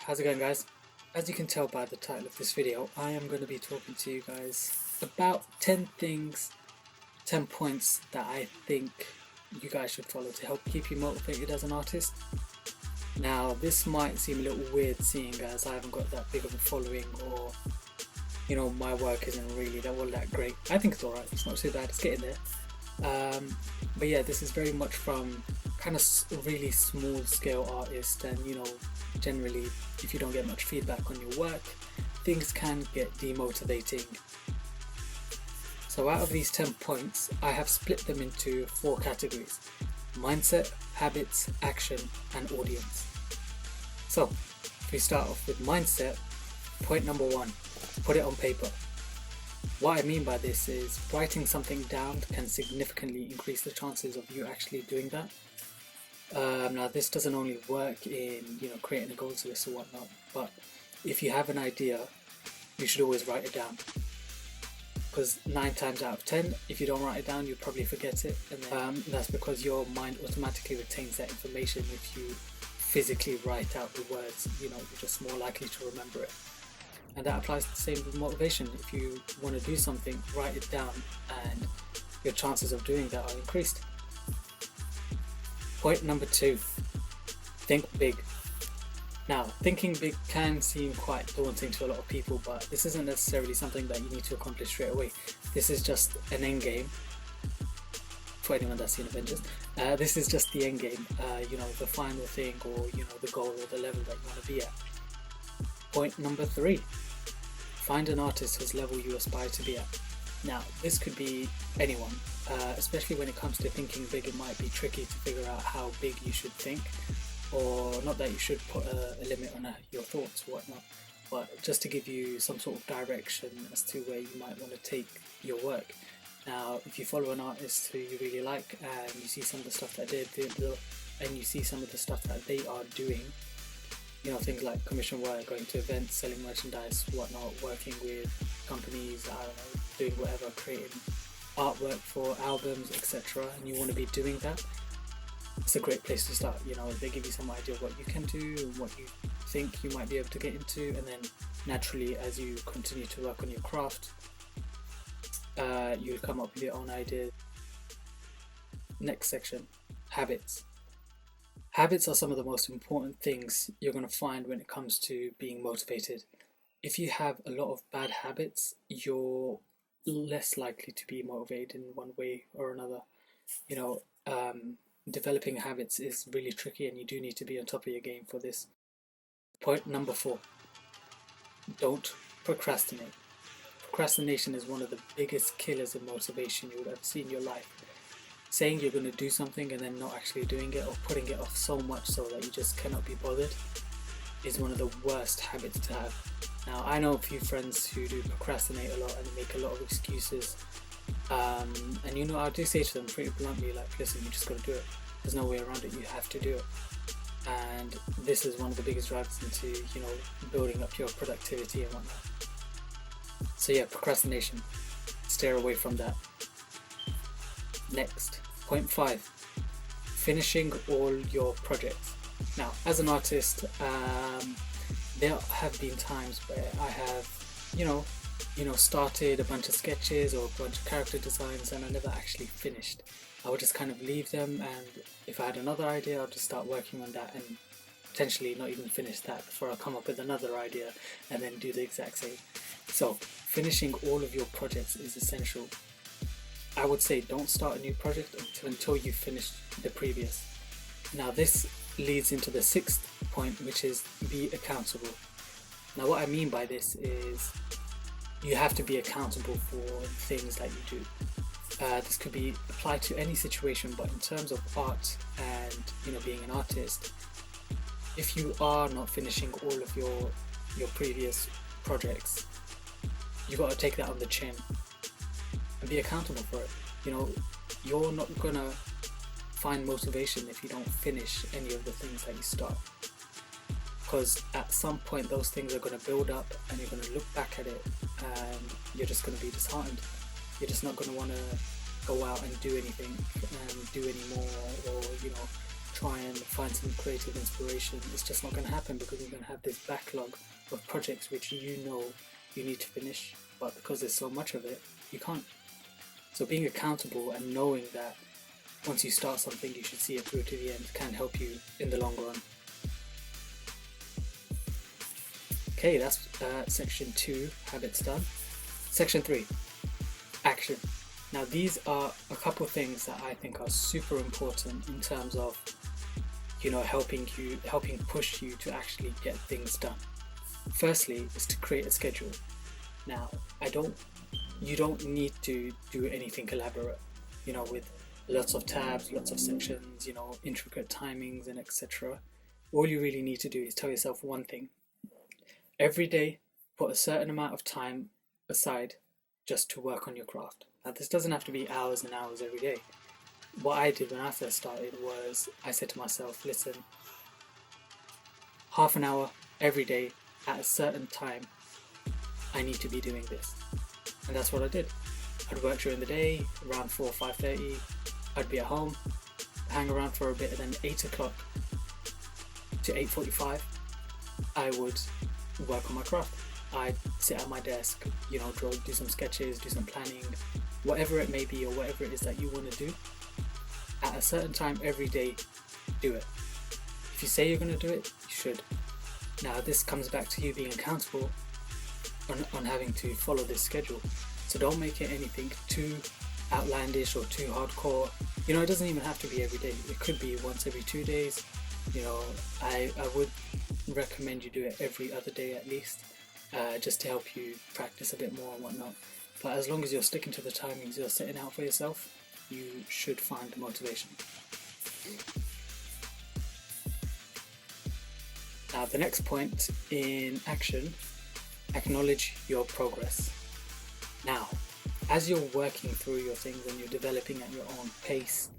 How's it going, guys? As you can tell by the title of this video, I am going to be talking to you guys about 10 things, 10 points that I think you guys should follow to help keep you motivated as an artist. Now, this might seem a little weird seeing as I haven't got that big of a following, or my work isn't really all that great. I think it's alright, it's not too bad, it's getting there. But yeah, this is very much from kind of really small scale artists, and generally if you don't get much feedback on your work, things can get demotivating. So out of these 10 points, I have split them into 4 categories: mindset, habits, action, and audience. So if we start off with mindset, point number 1, put it on paper. What I mean by this is writing something down can significantly increase the chances of you actually doing that. Now this doesn't only work in creating a goals list or whatnot, but if you have an idea, you should always write it down, because 9 times out of 10, if you don't write it down, you'll probably forget it, and that's because your mind automatically retains that information. If you physically write out the words, you're just more likely to remember it. And that applies the same with motivation. If you want to do something, write it down, and your chances of doing that are increased. Point number 2, think big. Now, thinking big can seem quite daunting to a lot of people, but this isn't necessarily something that you need to accomplish straight away. This is just an end game. For anyone that's seen Avengers, this is just the end game, the final thing, or the goal or the level that you want to be at. Point number 3, find an artist whose level you aspire to be at. Now, this could be anyone, especially when it comes to thinking big. It might be tricky to figure out how big you should think, or not that you should put a limit on your thoughts or whatnot, but just to give you some sort of direction as to where you might want to take your work. Now, if you follow an artist who you really like, and you see some of the stuff that they're doing, and you see some of the stuff that they are doing, things like commission work, going to events, selling merchandise, whatnot, working with companies, doing whatever, creating artwork for albums, etc., and you want to be doing that, it's a great place to start. They give you some idea of what you can do and what you think you might be able to get into, and then naturally, as you continue to work on your craft, you'll come up with your own ideas. Next section, habits. Habits are some of the most important things you're going to find when it comes to being motivated. If you have a lot of bad habits, you're less likely to be motivated in one way or another. Developing habits is really tricky, and you do need to be on top of your game for this. Point number 4, don't procrastinate. Procrastination is one of the biggest killers of motivation you would ever see in your life. Saying you're going to do something and then not actually doing it, or putting it off so much so that you just cannot be bothered, is one of the worst habits to have. Now, I know a few friends who do procrastinate a lot and make a lot of excuses, and I do say to them pretty bluntly, like, listen, you just got to do it. There's no way around it, you have to do it. And this is one of the biggest drivers into building up your productivity and whatnot. So yeah, procrastination, steer away from that. Next, point 5, finishing all your projects. Now, as an artist, there have been times where I have, started a bunch of sketches or a bunch of character designs, and I never actually finished. I would just kind of leave them, and if I had another idea, I'll just start working on that, and potentially not even finish that before I come up with another idea, and then do the exact same. So, finishing all of your projects is essential. I would say don't start a new project until you finish the previous. Now, this leads into the 6th point, which is be accountable. Now, what I mean by this is you have to be accountable for things that you do. This could be applied to any situation, but in terms of art and being an artist, if you are not finishing all of your previous projects, you got to take that on the chin and be accountable for it. You're not gonna find motivation if you don't finish any of the things that you start, because at some point those things are going to build up, and you're going to look back at it and you're just going to be disheartened. You're just not going to want to go out and do anything and do any more, or try and find some creative inspiration, it's just not going to happen, because you're going to have this backlog of projects which you know you need to finish, but because there's so much of it, you can't. So being accountable and knowing that once you start something you should see it through to the end can help you in the long run. Okay, that's section 2, habits done. Section 3, action. Now these are a couple things that I think are super important in terms of, you know, helping push you to actually get things done. Firstly is to create a schedule. Now you don't need to do anything elaborate, you know, with lots of tabs, lots of sections, you know, intricate timings and etc. All you really need to do is tell yourself one thing. Every day, put a certain amount of time aside just to work on your craft. Now this doesn't have to be hours and hours every day. What I did when I first started was I said to myself, listen, half an hour every day at a certain time, I need to be doing this. And that's what I did. I'd work during the day, around 4 or 5:30, I'd be at home, hang around for a bit, and then 8 o'clock to 8:45, I would work on my craft. I'd sit at my desk, you know, do some sketches, do some planning, whatever it may be, or whatever it is that you want to do. At a certain time every day, do it. If you say you're going to do it, you should. Now this comes back to you being accountable on having to follow this schedule. So don't make it anything too outlandish or too hardcore. You know, it doesn't even have to be every day. It could be once every 2 days. You know, I would recommend you do it every other day at least, just to help you practice a bit more and whatnot. But as long as you're sticking to the timings you're setting out for yourself, you should find the motivation. Now the next point in action, acknowledge your progress. Now, as you're working through your things and you're developing at your own pace,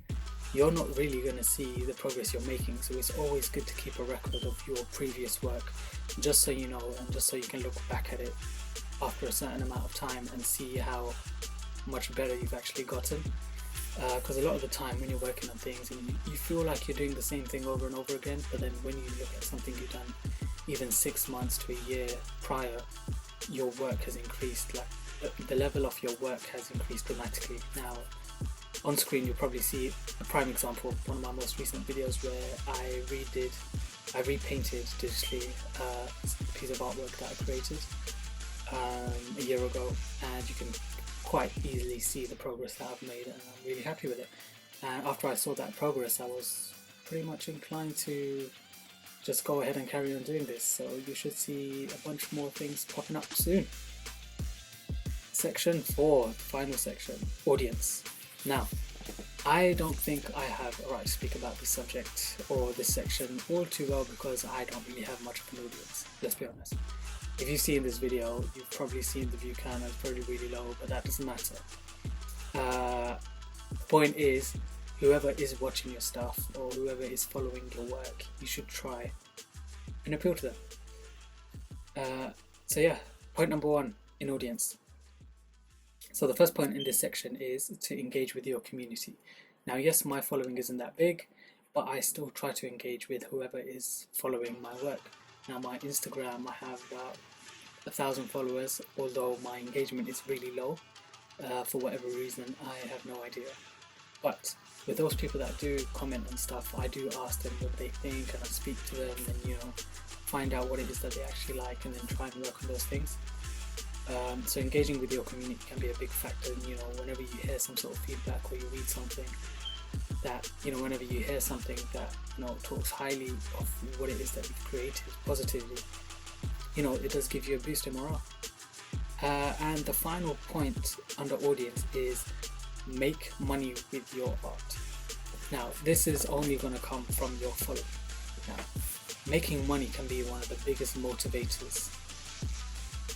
you're not really going to see the progress you're making, so it's always good to keep a record of your previous work, just so you know, and just so you can look back at it after a certain amount of time and see how much better you've actually gotten. Because a lot of the time when you're working on things and you feel like you're doing the same thing over and over again, but then when you look at something you've done even 6 months to a year prior, your work has increased, like the level of your work has increased dramatically. Now on screen you'll probably see a prime example of one of my most recent videos where I repainted digitally a piece of artwork that I created a year ago, and you can quite easily see the progress that I've made, and I'm really happy with it. And after I saw that progress, I was pretty much inclined to just go ahead and carry on doing this, so you should see a bunch more things popping up soon. Section 4, final section, audience. Now, I don't think I have a right to speak about this subject or this section all too well, because I don't really have much of an audience, let's be honest. If you've seen this video, you've probably seen the view count is probably really low, but that doesn't matter. The point is, whoever is watching your stuff or whoever is following your work, you should try and appeal to them. So yeah, point number 1 in audience. So the first point in this section is to engage with your community. Now yes, my following isn't that big, but I still try to engage with whoever is following my work. Now my Instagram, I have about 1,000 followers, although my engagement is really low. For whatever reason, I have no idea. But with those people that do comment and stuff, I do ask them what they think, and I speak to them and, you know, find out what it is that they actually like, and then try and work on those things. So engaging with your community can be a big factor. You know, whenever you hear some sort of feedback or you read something that, you know, whenever you hear something that, you know, talks highly of what it is that you've created positively, you know, it does give you a boost in morale. And the final point under audience is make money with your art. Now this is only going to come from your following. Now making money can be one of the biggest motivators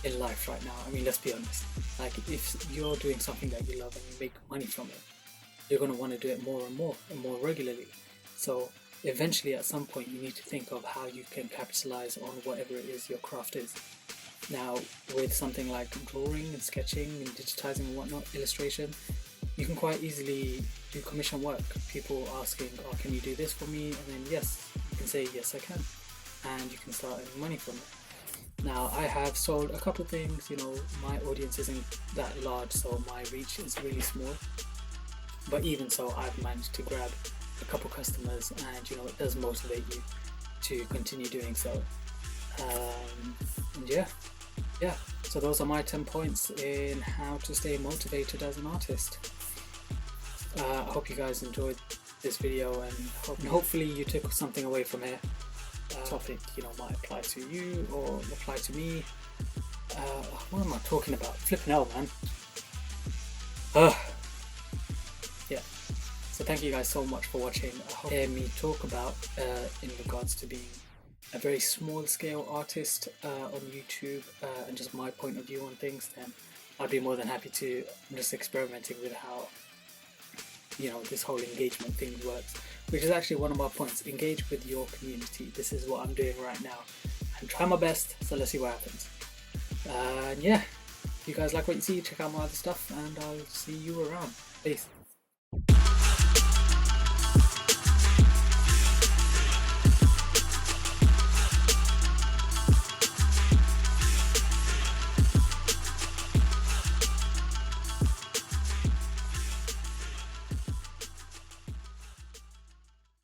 in life right now. I mean, let's be honest, like if you're doing something that you love and you make money from it, you're going to want to do it more and more regularly. So eventually at some point you need to think of how you can capitalize on whatever it is your craft is. Now with something like drawing and sketching and digitizing and whatnot, illustration, you can quite easily do commission work. People asking, oh, can you do this for me? And then yes, you can say yes I can, and you can start earning money from it. Now I have sold a couple of things, you know, my audience isn't that large, so my reach is really small, but even so I've managed to grab a couple customers, and you know, it does motivate you to continue doing so. And yeah, so those are my 10 points in how to stay motivated as an artist. I hope you guys enjoyed this video, and hopefully you took something away from it. Topic, you know, might apply to you or apply to me. What am I talking about? Flipping out, man. Yeah. So thank you guys so much for watching. I hope you hear me talk about in regards to being a very small scale artist on YouTube, and just my point of view on things, then I'd be more than happy to. I'm just experimenting with how, you know, this whole engagement thing works, which is actually one of my points. Engage with your community. This is what I'm doing right now, and try my best, so let's see what happens. And yeah, if you guys like what you see, check out my other stuff, and I'll see you around. Peace.